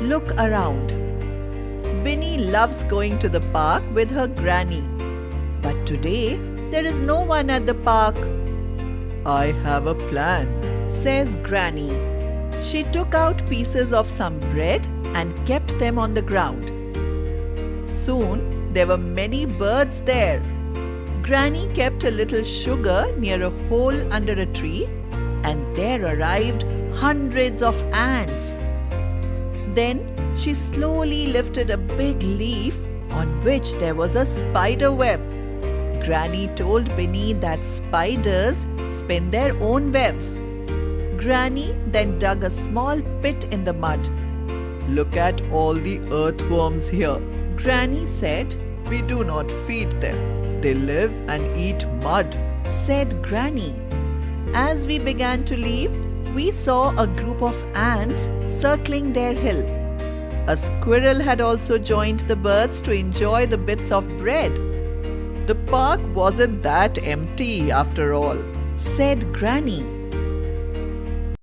Look around. Bini loves going to the park with her granny. But today, there is no one at the park. I have a plan, says Granny. She took out pieces of some bread and kept them on the ground. Soon, there were many birds there. Granny kept a little sugar near a hole under a tree, and there arrived hundreds of ants. Then she slowly lifted a big leaf on which there was a spider web. Granny told Bini that spiders spin their own webs. Granny then dug a small pit in the mud. Look at all the earthworms here, Granny said. We do not feed them. They live and eat mud, said Granny. As we began to leave, we saw a group of ants circling their hill. A squirrel had also joined the birds to enjoy the bits of bread. The park wasn't that empty after all, said Granny.